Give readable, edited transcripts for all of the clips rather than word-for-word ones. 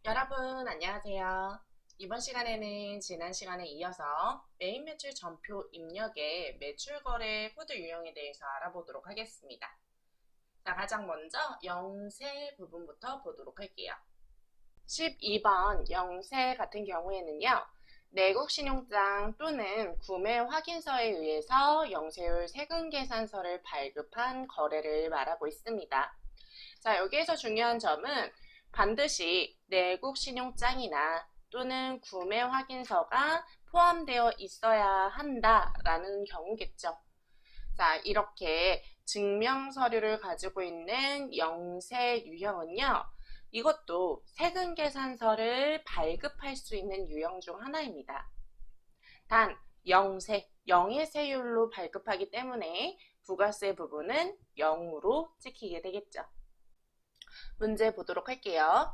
여러분 안녕하세요. 이번 시간에는 지난 시간에 이어서 메인 매출 전표 입력의 매출 거래 코드 유형에 대해서 알아보도록 하겠습니다. 자, 가장 먼저 영세 부분부터 보도록 할게요. 12번 영세 같은 경우에는요. 내국 신용장 또는 구매 확인서에 의해서 영세율 세금 계산서를 발급한 거래를 말하고 있습니다. 자, 여기에서 중요한 점은 반드시 내국 신용장이나 또는 구매 확인서가 포함되어 있어야 한다라는 경우겠죠. 자, 이렇게 증명 서류를 가지고 있는 영세 유형은요. 이것도 세금 계산서를 발급할 수 있는 유형 중 하나입니다. 단 영세, 0의 세율로 발급하기 때문에 부가세 부분은 0으로 찍히게 되겠죠. 문제 보도록 할게요.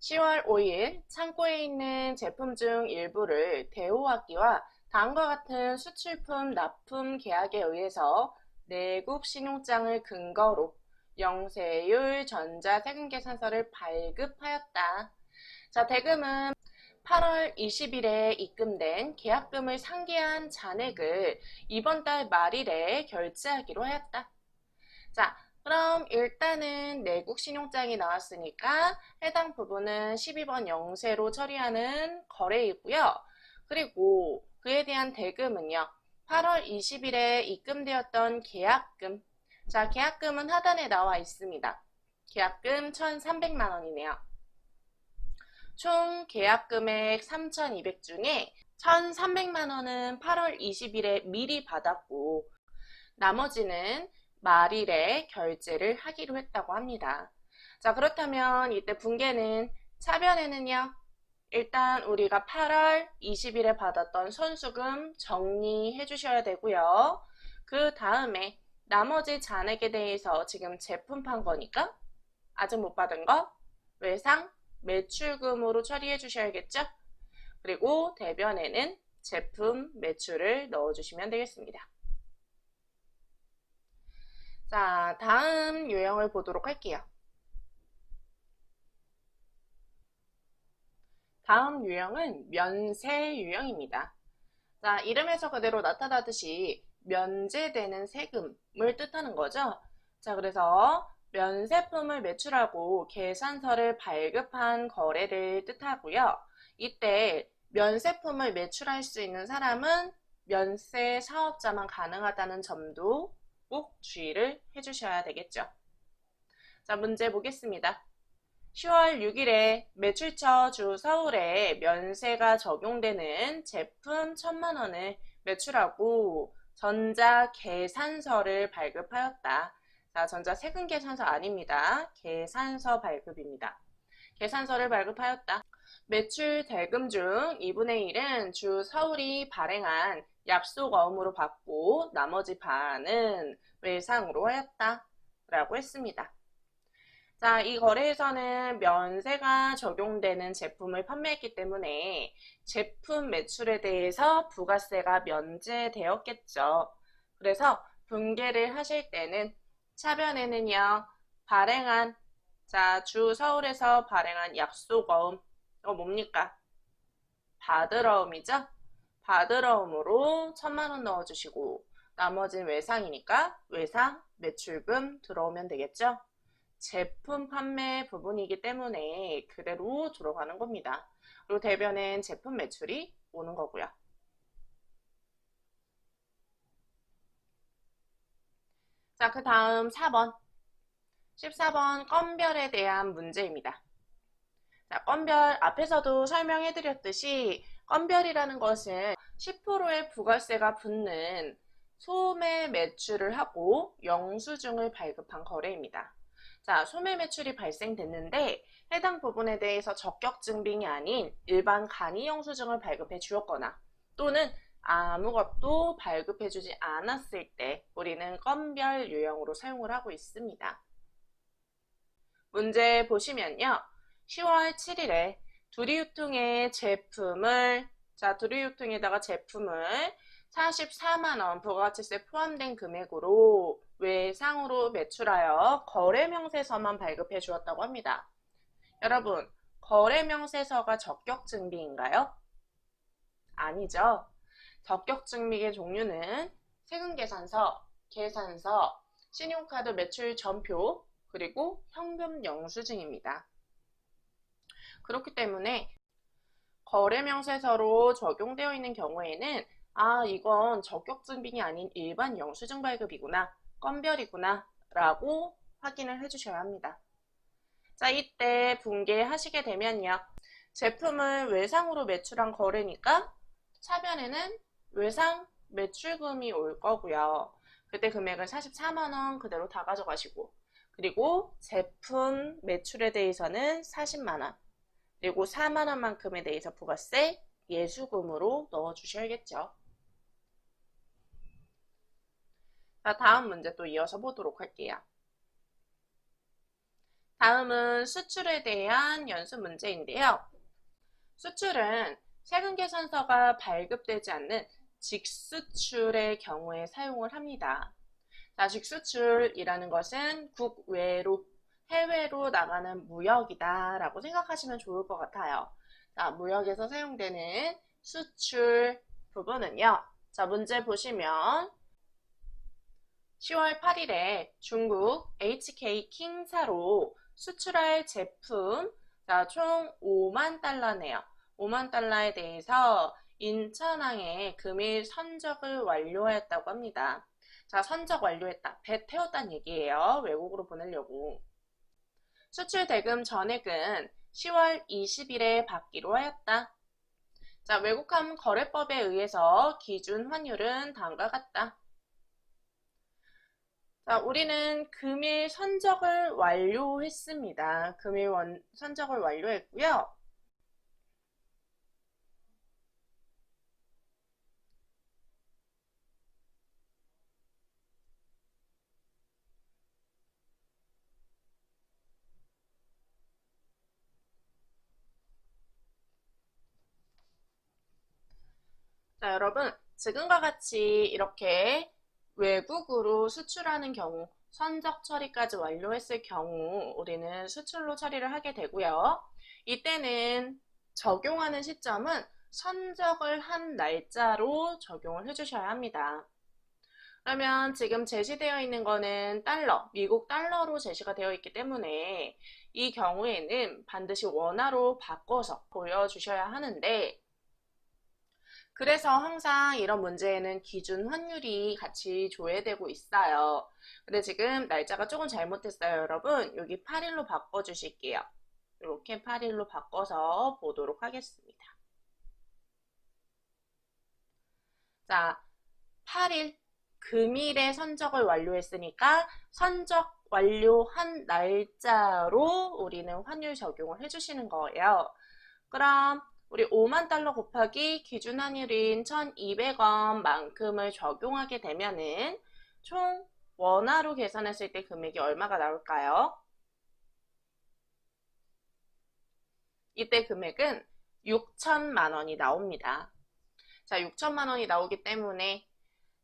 10월 5일 창고에 있는 제품 중 일부를 대우학기와 다음과 같은 수출품 납품 계약에 의해서 내국 신용장을 근거로 영세율 전자세금계산서를 발급하였다. 자, 대금은 8월 20일에 입금된 계약금을 상기한 잔액을 이번 달 말일에 결제하기로 하였다. 자, 그럼 일단은 내국 신용장이 나왔으니까 해당 부분은 12번 영세로 처리하는 거래이고요. 그리고 그에 대한 대금은요. 8월 20일에 입금되었던 계약금. 자, 계약금은 하단에 나와 있습니다. 계약금 1,300만 원이네요. 총 계약금액 3,200 중에 1,300만 원은 8월 20일에 미리 받았고 나머지는 말일에 결제를 하기로 했다고 합니다. 자, 그렇다면 이때 분계는 차변에는요. 일단 우리가 8월 20일에 받았던 손수금 정리해 주셔야 되고요. 그 다음에 나머지 잔액에 대해서 지금 제품 판 거니까 아직 못 받은 거 외상 매출금으로 처리해 주셔야겠죠? 그리고 대변에는 제품 매출을 넣어 주시면 되겠습니다. 자, 다음 유형을 보도록 할게요. 다음 유형은 면세 유형입니다. 자, 이름에서 그대로 나타나듯이 면제되는 세금을 뜻하는 거죠. 자, 그래서 면세품을 매출하고 계산서를 발급한 거래를 뜻하고요. 이때 면세품을 매출할 수 있는 사람은 면세 사업자만 가능하다는 점도 꼭 주의를 해주셔야 되겠죠. 자, 문제 보겠습니다. 10월 6일에 매출처 주 서울에 면세가 적용되는 제품 1,000만 원을 매출하고 전자 계산서를 발급하였다. 자, 전자 세금 계산서 아닙니다. 계산서 발급입니다. 계산서를 발급하였다. 매출 대금 중 2분의 1은 주 서울이 발행한 약속 어음으로 받고 나머지 반은 외상으로 하였다. 라고 했습니다. 자, 이 거래에서는 면세가 적용되는 제품을 판매했기 때문에 제품 매출에 대해서 부가세가 면제되었겠죠. 그래서 분계를 하실 때는 차변에는요, 발행한, 자, 주 서울에서 발행한 약속어음, 뭡니까? 받으러음이죠? 받으러음으로 1,000만 원 넣어주시고, 나머지는 외상이니까 외상, 매출금 들어오면 되겠죠? 제품 판매 부분이기 때문에 그대로 들어가는 겁니다. 그리고 대변엔 제품 매출이 오는 거고요. 자, 그 다음 4번. 14번 건별에 대한 문제입니다. 자, 건별 앞에서도 설명해드렸듯이 건별이라는 것은 10%의 부가세가 붙는 소매 매출을 하고 영수증을 발급한 거래입니다. 자, 소매 매출이 발생됐는데 해당 부분에 대해서 적격 증빙이 아닌 일반 간이 영수증을 발급해 주었거나 또는 아무것도 발급해 주지 않았을 때 우리는 건별 유형으로 사용을 하고 있습니다. 문제 보시면요. 10월 7일에 두리유통의 제품을 두리유통에다가 제품을 44만 원 부가가치세 포함된 금액으로 외상으로 매출하여 거래명세서만 발급해 주었다고 합니다. 여러분, 거래명세서가 적격증빙인가요? 아니죠. 적격증빙의 종류는 세금계산서, 계산서, 신용카드 매출 전표, 그리고 현금 영수증입니다. 그렇기 때문에 거래명세서로 적용되어 있는 경우에는 이건 적격증빙이 아닌 일반 영수증 발급이구나, 건별이구나 라고 확인을 해주셔야 합니다. 자, 이때 분개하시게 되면요. 제품을 외상으로 매출한 거래니까 차변에는 외상 매출금이 올 거고요. 그때 금액은 44만원 그대로 다 가져가시고, 그리고 제품 매출에 대해서는 40만원, 그리고 4만원만큼에 대해서 부가세 예수금으로 넣어주셔야겠죠. 자, 다음 문제 또 이어서 보도록 할게요. 다음은 수출에 대한 연습 문제인데요. 수출은 세금계산서가 발급되지 않는 직수출의 경우에 사용을 합니다. 자, 직수출이라는 것은 국외로, 해외로 나가는 무역이다 라고 생각하시면 좋을 것 같아요. 자, 무역에서 사용되는 수출 부분은요. 자, 문제 보시면 10월 8일에 중국 HK 킹사로 수출할 제품, 자, 총 5만 달러네요. 5만 달러에 대해서 인천항에 금일 선적을 완료했다고 합니다. 자, 선적 완료했다. 배 태웠다는 얘기예요. 외국으로 보내려고. 수출 대금 전액은 10월 20일에 받기로 하였다. 자, 외국함 거래법에 의해서 기준 환율은 다음과 같다. 자, 우리는 금일 선적을 완료했습니다. 금일 선적을 완료했고요. 자, 여러분, 지금과 같이 이렇게 외국으로 수출하는 경우, 선적 처리까지 완료했을 경우 우리는 수출로 처리를 하게 되고요. 이때는 적용하는 시점은 선적을 한 날짜로 적용을 해주셔야 합니다. 그러면 지금 제시되어 있는 거는 달러, 미국 달러로 제시가 되어 있기 때문에 이 경우에는 반드시 원화로 바꿔서 보여주셔야 하는데, 그래서 항상 이런 문제에는 기준 환율이 같이 조회되고 있어요. 근데 지금 날짜가 조금 잘못됐어요, 여러분. 여기 8일로 바꿔주실게요. 이렇게 8일로 바꿔서 보도록 하겠습니다. 자, 8일 금일에 선적을 완료했으니까 선적 완료한 날짜로 우리는 환율 적용을 해주시는 거예요. 그럼 우리 5만 달러 곱하기 기준 환율인 1,200원 만큼을 적용하게 되면은 총 원화로 계산했을 때 금액이 얼마가 나올까요? 이때 금액은 6천만 원이 나옵니다. 자, 6천만 원이 나오기 때문에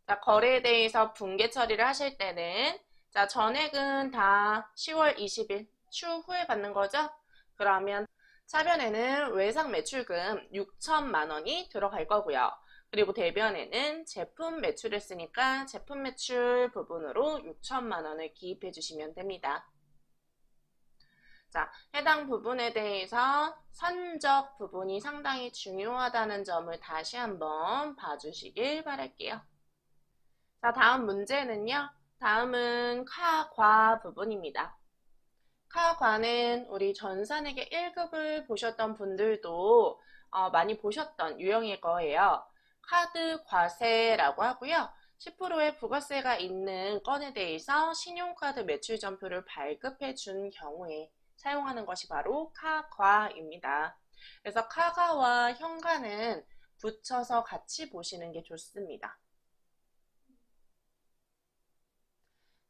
자, 거래에 대해서 분계 처리를 하실 때는 자, 전액은 다 10월 20일 추후에 받는 거죠? 그러면 차변에는 외상 매출금 6천만 원이 들어갈 거고요. 그리고 대변에는 제품 매출했으니까 제품 매출 부분으로 6천만 원을 기입해 주시면 됩니다. 자, 해당 부분에 대해서 선적 부분이 상당히 중요하다는 점을 다시 한번 봐주시길 바랄게요. 자, 다음 문제는요. 다음은 카, 과 부분입니다. 카, 과는 우리 전산에게 1급을 보셨던 분들도 많이 보셨던 유형일 거예요. 카드 과세라고 하고요. 10%의 부가세가 있는 건에 대해서 신용카드 매출 전표를 발급해 준 경우에 사용하는 것이 바로 카, 과입니다. 그래서 카가와 현가는 붙여서 같이 보시는 게 좋습니다.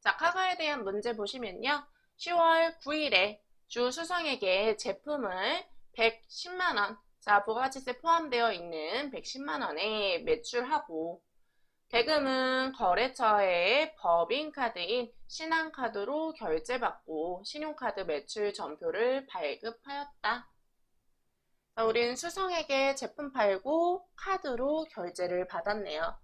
자, 카가에 대한 문제 보시면요. 10월 9일에 주 수성에게 제품을 110만원, 자, 부가가치세 포함되어 있는 110만원에 매출하고, 대금은 거래처의 법인카드인 신한카드로 결제받고 신용카드 매출 전표를 발급하였다. 우린 수성에게 제품 팔고 카드로 결제를 받았네요.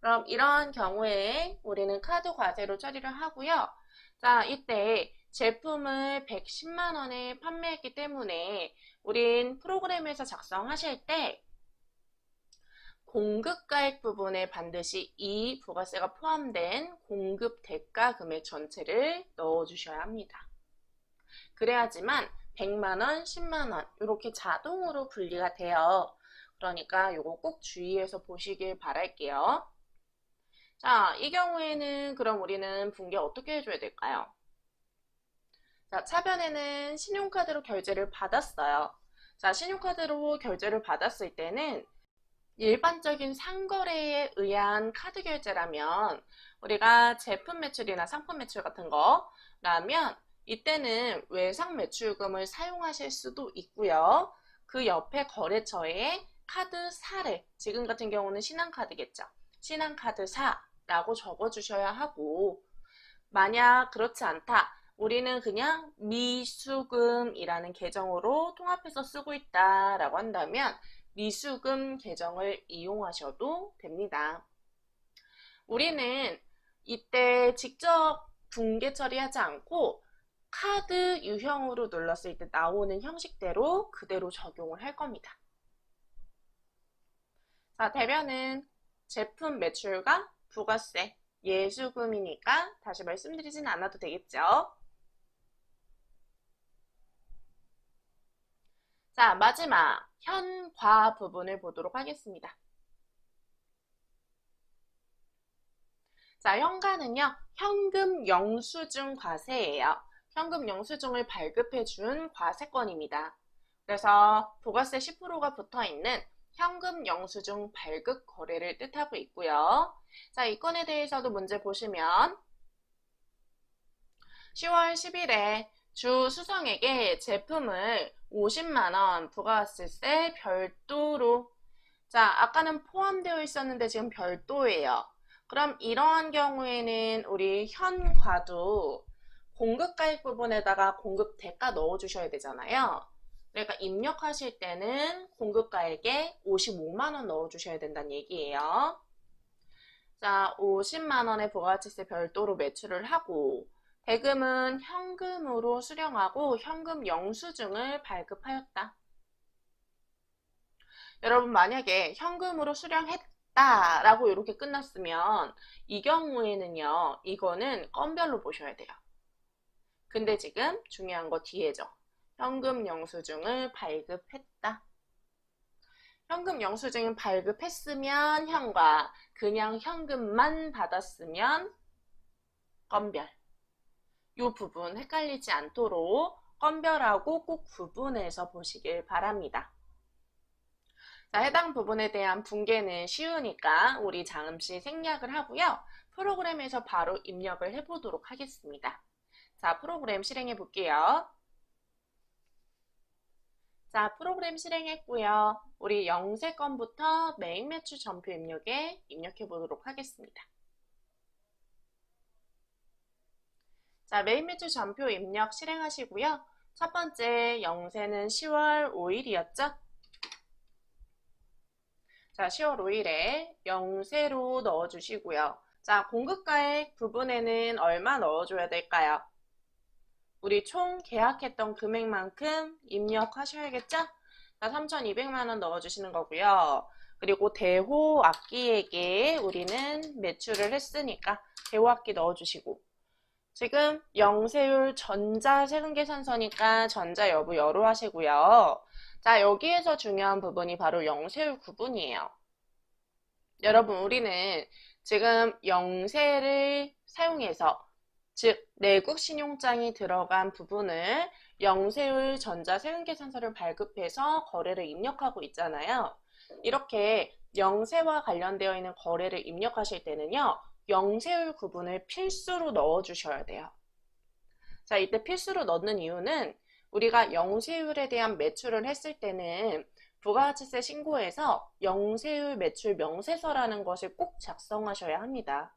그럼 이런 경우에 우리는 카드 과세로 처리를 하고요. 자, 이때 제품을 110만 원에 판매했기 때문에 우린 프로그램에서 작성하실 때 공급가액 부분에 반드시 이 부가세가 포함된 공급 대가 금액 전체를 넣어주셔야 합니다. 그래야지만 100만 원, 10만 원 이렇게 자동으로 분리가 돼요. 그러니까 이거 꼭 주의해서 보시길 바랄게요. 자, 이 경우에는 그럼 우리는 분계 어떻게 해줘야 될까요? 자, 차변에는 신용카드로 결제를 받았어요. 자, 신용카드로 결제를 받았을 때는 일반적인 상거래에 의한 카드 결제라면 우리가 제품 매출이나 상품 매출 같은 거라면 이때는 외상 매출금을 사용하실 수도 있고요. 그 옆에 거래처에 카드사를, 지금 같은 경우는 신한카드겠죠. 신한카드사라고 적어주셔야 하고, 만약 그렇지 않다. 우리는 그냥 미수금이라는 계정으로 통합해서 쓰고 있다라고 한다면 미수금 계정을 이용하셔도 됩니다. 우리는 이때 직접 분계 처리하지 않고 카드 유형으로 눌렀을 때 나오는 형식대로 그대로 적용을 할 겁니다. 자, 대변은 제품 매출과 부가세, 예수금이니까 다시 말씀드리진 않아도 되겠죠. 자, 마지막 현과 부분을 보도록 하겠습니다. 자, 현가는요, 현금 영수증 과세예요. 현금 영수증을 발급해 준 과세권입니다. 그래서 부가세 10%가 붙어 있는 현금 영수증 발급 거래를 뜻하고 있고요. 자, 이 건에 대해서도 문제 보시면 10월 10일에 주 수성에게 제품을 50만 원 부가세세 별도로, 자, 아까는 포함되어 있었는데 지금 별도예요. 그럼 이러한 경우에는 우리 현과도 공급가액 부분에다가 공급 대가 넣어주셔야 되잖아요. 그러니까 입력하실 때는 공급가액에 55만 원 넣어주셔야 된다는 얘기예요. 자, 50만 원의 부가세세 별도로 매출을 하고 대금은 현금으로 수령하고 현금 영수증을 발급하였다. 여러분 만약에 현금으로 수령했다 라고 이렇게 끝났으면 이 경우에는요, 이거는 건별로 보셔야 돼요. 근데 지금 중요한 거 뒤에죠. 현금 영수증을 발급했다. 현금 영수증을 발급했으면 현과, 그냥 현금만 받았으면 건별. 이 부분 헷갈리지 않도록 건별하고 꼭 구분해서 보시길 바랍니다. 자, 해당 부분에 대한 분계는 쉬우니까 우리 잠시 생략을 하고요. 프로그램에서 바로 입력을 해보도록 하겠습니다. 자, 프로그램 실행해 볼게요. 자, 프로그램 실행했고요. 우리 영세 건부터 매입 매출 전표 입력에 입력해 보도록 하겠습니다. 자, 매입 매출 전표 입력 실행하시고요. 첫 번째 영세는 10월 5일이었죠? 자, 10월 5일에 영세로 넣어주시고요. 자, 공급가액 부분에는 얼마 넣어줘야 될까요? 우리 총 계약했던 금액만큼 입력하셔야겠죠? 자, 3,200만 원 넣어주시는 거고요. 그리고 대호 악기에게 우리는 매출을 했으니까 대호 악기 넣어주시고, 지금 영세율 전자세금계산서니까 전자 여부 여로 하시고요. 자, 여기에서 중요한 부분이 바로 영세율 구분이에요. 여러분, 우리는 지금 영세를 사용해서, 즉 내국 신용장이 들어간 부분을 영세율 전자세금계산서를 발급해서 거래를 입력하고 있잖아요. 이렇게 영세와 관련되어 있는 거래를 입력하실 때는요, 영세율 구분을 필수로 넣어주셔야 돼요. 자, 이때 필수로 넣는 이유는 우리가 영세율에 대한 매출을 했을 때는 부가가치세 신고에서 영세율 매출 명세서라는 것을 꼭 작성하셔야 합니다.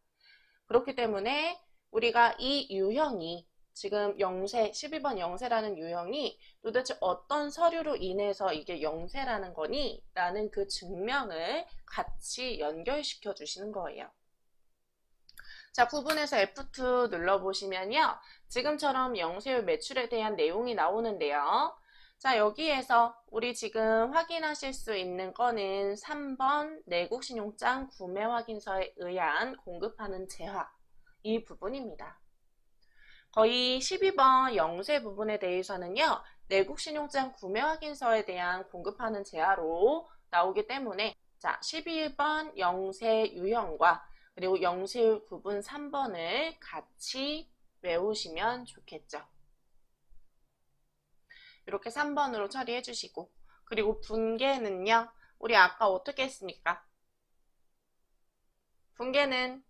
그렇기 때문에 우리가 이 유형이 지금 영세, 12번 영세라는 유형이 도대체 어떤 서류로 인해서 이게 영세라는 거니? 라는 그 증명을 같이 연결시켜 주시는 거예요. 자, 부분에서 F2 눌러보시면요. 지금처럼 영세율 매출에 대한 내용이 나오는데요. 자, 여기에서 우리 지금 확인하실 수 있는 거는 3번 내국신용장 구매 확인서에 의한 공급하는 재화 이 부분입니다. 거의 12번 영세 부분에 대해서는요. 내국신용장 구매 확인서에 대한 공급하는 재화로 나오기 때문에 자, 12번 영세 유형과 그리고 영세율 구분 3번을 같이 외우시면 좋겠죠. 이렇게 3번으로 처리해 주시고 그리고 분계는요. 우리 아까 어떻게 했습니까? 분계는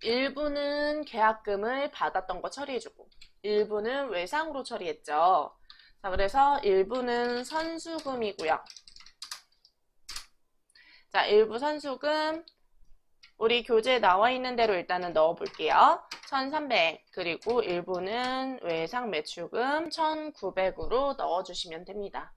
일부는 계약금을 받았던 거 처리해주고 일부는 외상으로 처리했죠. 자, 그래서 일부는 선수금이고요. 자, 일부 선수금 우리 교재에 나와 있는 대로 일단은 넣어 볼게요. 1300 그리고 일부는 외상 매출금 1900으로 넣어 주시면 됩니다.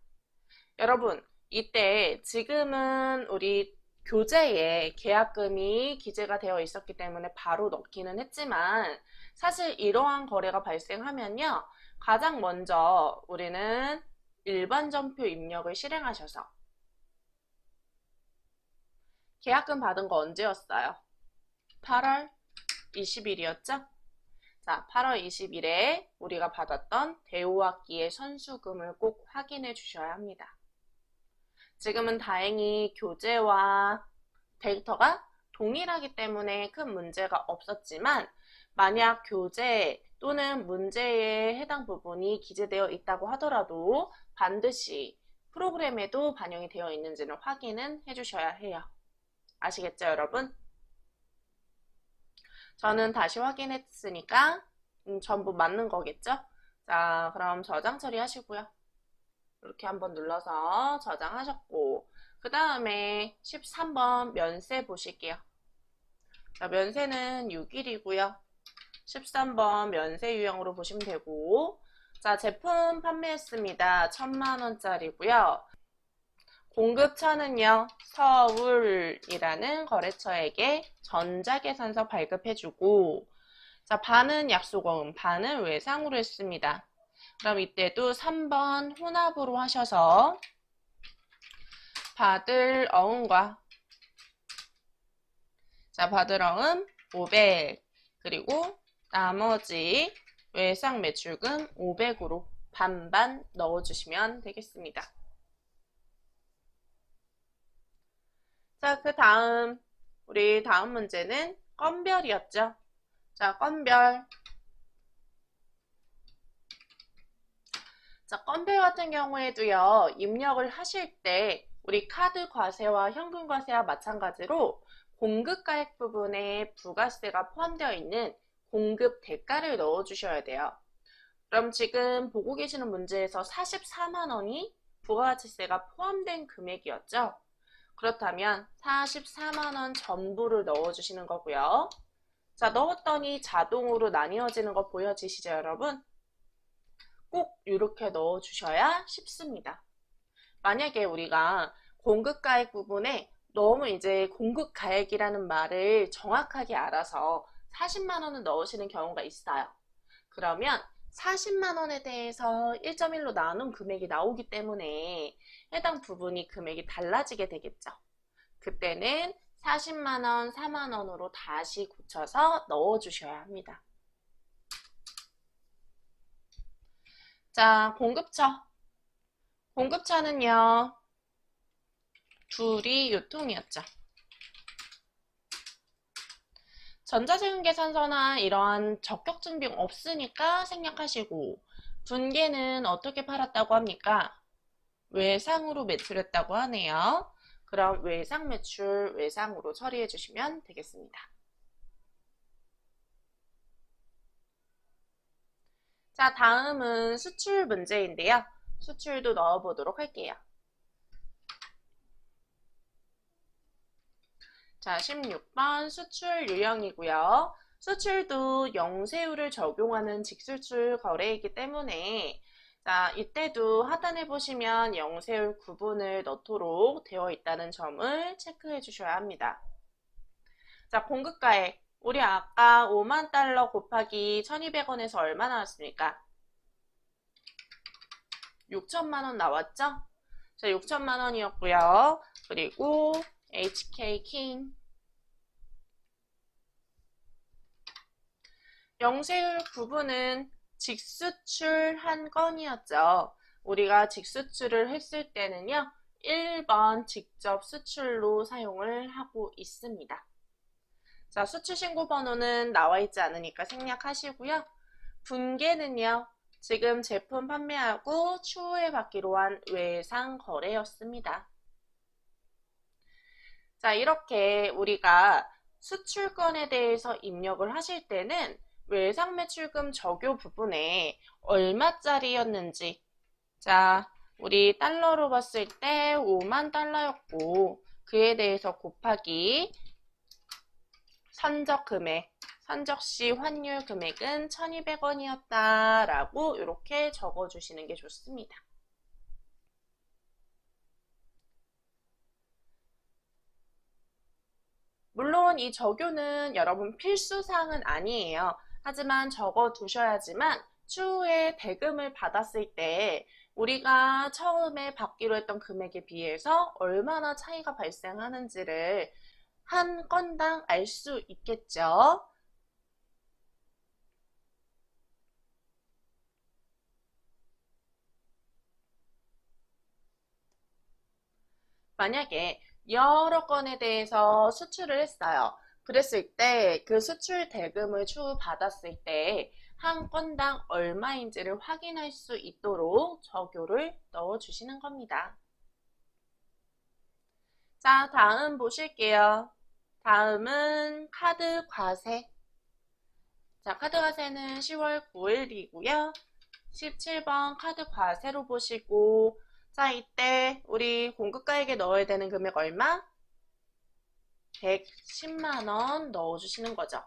여러분 이때 지금은 우리 교재에 계약금이 기재가 되어 있었기 때문에 바로 넣기는 했지만 사실 이러한 거래가 발생하면요. 가장 먼저 우리는 일반 전표 입력을 실행하셔서 계약금 받은 거 언제였어요? 8월 20일이었죠? 자, 8월 20일에 우리가 받았던 대우학기의 선수금을 꼭 확인해 주셔야 합니다. 지금은 다행히 교재와 데이터가 동일하기 때문에 큰 문제가 없었지만 만약 교재 또는 문제에 해당 부분이 기재되어 있다고 하더라도 반드시 프로그램에도 반영이 되어 있는지는 확인은 해주셔야 해요. 아시겠죠, 여러분? 저는 다시 확인했으니까 전부 맞는 거겠죠? 자, 그럼 저장 처리하시고요. 이렇게 한번 눌러서 저장하셨고 그 다음에 13번 면세 보실게요. 자, 면세는 6일이고요. 13번 면세 유형으로 보시면 되고 자, 제품 판매했습니다. 1000만원짜리고요. 공급처는요. 서울이라는 거래처에게 전자계산서 발급해주고 자, 반은 약속어음, 반은 외상으로 했습니다. 그럼 이때도 3번 혼합으로 하셔서 받을 어음과 자, 받을 어음 500 그리고 나머지 외상 매출금 500으로 반반 넣어주시면 되겠습니다. 자, 그 다음 우리 다음 문제는 건별이었죠. 자, 건별. 자, 건별 같은 경우에도요. 입력을 하실 때 우리 카드 과세와 현금 과세와 마찬가지로 공급가액 부분에 부가세가 포함되어 있는 공급 대가를 넣어 주셔야 돼요. 그럼 지금 보고 계시는 문제에서 44만 원이 부가가치세가 포함된 금액이었죠. 그렇다면 44만 원 전부를 넣어 주시는 거고요. 자, 넣었더니 자동으로 나뉘어지는 거 보여지시죠, 여러분? 꼭 이렇게 넣어 주셔야 쉽습니다. 만약에 우리가 공급가액 부분에 너무 이제 공급가액이라는 말을 정확하게 알아서 40만 원을 넣으시는 경우가 있어요. 그러면 40만 원에 대해서 1.1로 나눈 금액이 나오기 때문에 해당 부분이 금액이 달라지게 되겠죠. 그때는 40만 원, 4만 원으로 다시 고쳐서 넣어주셔야 합니다. 자, 공급처. 공급처는요, 둘이 유통이었죠. 전자세금계산서나 이러한 적격증 비용 없으니까 생략하시고 분계는 어떻게 팔았다고 합니까? 외상으로 매출했다고 하네요. 그럼 외상 매출 외상으로 처리해 주시면 되겠습니다. 자, 다음은 수출 문제인데요. 수출도 넣어보도록 할게요. 자, 16번 수출 유형이고요. 수출도 영세율을 적용하는 직수출 거래이기 때문에 자, 이때도 하단에 보시면 영세율 구분을 넣도록 되어 있다는 점을 체크해 주셔야 합니다. 자, 공급가액. 우리 아까 5만 달러 곱하기 1200원에서 얼마 나왔습니까? 6천만 원 나왔죠? 자, 6천만 원이었고요. 그리고 HK 킹. 영세율 구분은 직수출 한 건이었죠. 우리가 직수출을 했을 때는요. 1번 직접 수출로 사용을 하고 있습니다. 자, 수출 신고 번호는 나와 있지 않으니까 생략하시고요. 분계는요. 지금 제품 판매하고 추후에 받기로 한 외상 거래였습니다. 자, 이렇게 우리가 수출건에 대해서 입력을 하실 때는 외상 매출금 적요 부분에 얼마짜리였는지 자, 우리 달러로 봤을 때 5만 달러였고 그에 대해서 곱하기 선적 금액, 선적시 환율 금액은 1200원이었다 라고 이렇게 적어주시는 게 좋습니다. 물론 이 적요는 여러분 필수사항은 아니에요. 하지만 적어 두셔야지만 추후에 대금을 받았을 때 우리가 처음에 받기로 했던 금액에 비해서 얼마나 차이가 발생하는지를 한 건당 알 수 있겠죠. 만약에 여러 건에 대해서 수출을 했어요. 그랬을 때 그 수출 대금을 추후 받았을 때 한 건당 얼마인지를 확인할 수 있도록 적요를 넣어주시는 겁니다. 자, 다음 보실게요. 다음은 카드 과세. 자, 카드 과세는 10월 9일이고요. 17번 카드 과세로 보시고 자, 이때 우리 공급가액에 넣어야 되는 금액 얼마? 110만 원 넣어주시는 거죠.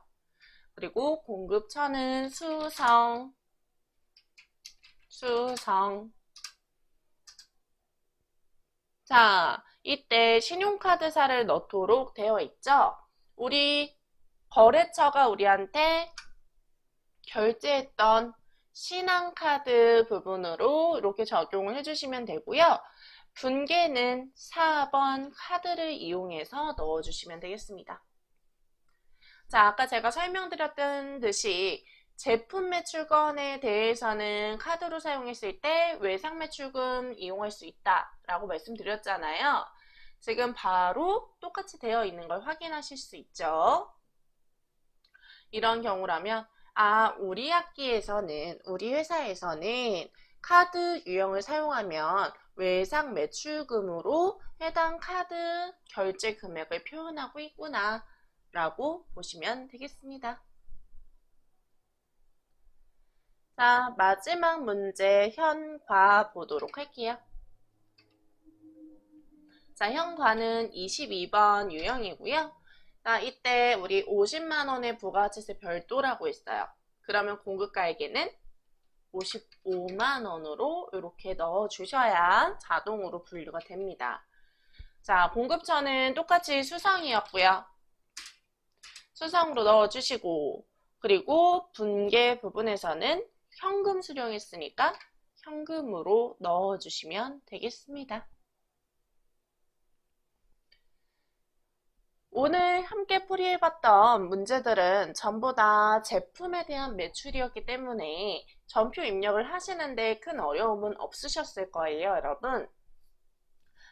그리고 공급처는 수성. 자, 이때 신용카드사를 넣도록 되어 있죠. 우리 거래처가 우리한테 결제했던 신한카드 부분으로 이렇게 적용을 해주시면 되고요. 분계는 4번 카드를 이용해서 넣어주시면 되겠습니다. 자, 아까 제가 설명드렸던 듯이 제품 매출건에 대해서는 카드로 사용했을 때 외상 매출금 이용할 수 있다라고 말씀드렸잖아요. 지금 바로 똑같이 되어 있는 걸 확인하실 수 있죠. 이런 경우라면 우리 학기에서는 우리 회사에서는 카드 유형을 사용하면 외상 매출금으로 해당 카드 결제 금액을 표현하고 있구나 라고 보시면 되겠습니다. 자, 마지막 문제 현과 보도록 할게요. 자, 현과는 22번 유형이고요. 자, 이때 우리 50만 원의 부가가치세 별도라고 했어요. 그러면 공급가액에는 55만 원으로 이렇게 넣어주셔야 자동으로 분류가 됩니다. 자, 공급처는 똑같이 수성이었고요. 수성으로 넣어주시고 그리고 분계 부분에서는 현금 수령했으니까 현금으로 넣어주시면 되겠습니다. 오늘 함께 풀이해봤던 문제들은 전부 다 제품에 대한 매출이었기 때문에 전표 입력을 하시는데 큰 어려움은 없으셨을 거예요, 여러분.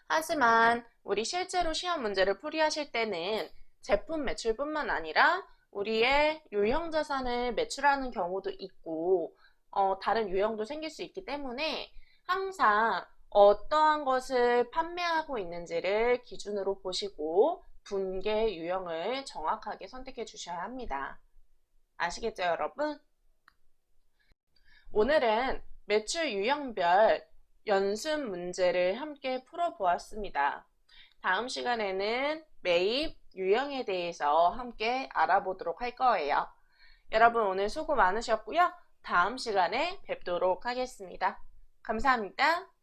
하지만 우리 실제로 시험 문제를 풀이하실 때는 제품 매출뿐만 아니라 우리의 유형자산을 매출하는 경우도 있고 다른 유형도 생길 수 있기 때문에 항상 어떠한 것을 판매하고 있는지를 기준으로 보시고 분계 유형을 정확하게 선택해 주셔야 합니다. 아시겠죠, 여러분? 오늘은 매출 유형별 연습 문제를 함께 풀어보았습니다. 다음 시간에는 매입 유형에 대해서 함께 알아보도록 할 거예요. 여러분 오늘 수고 많으셨고요. 다음 시간에 뵙도록 하겠습니다. 감사합니다.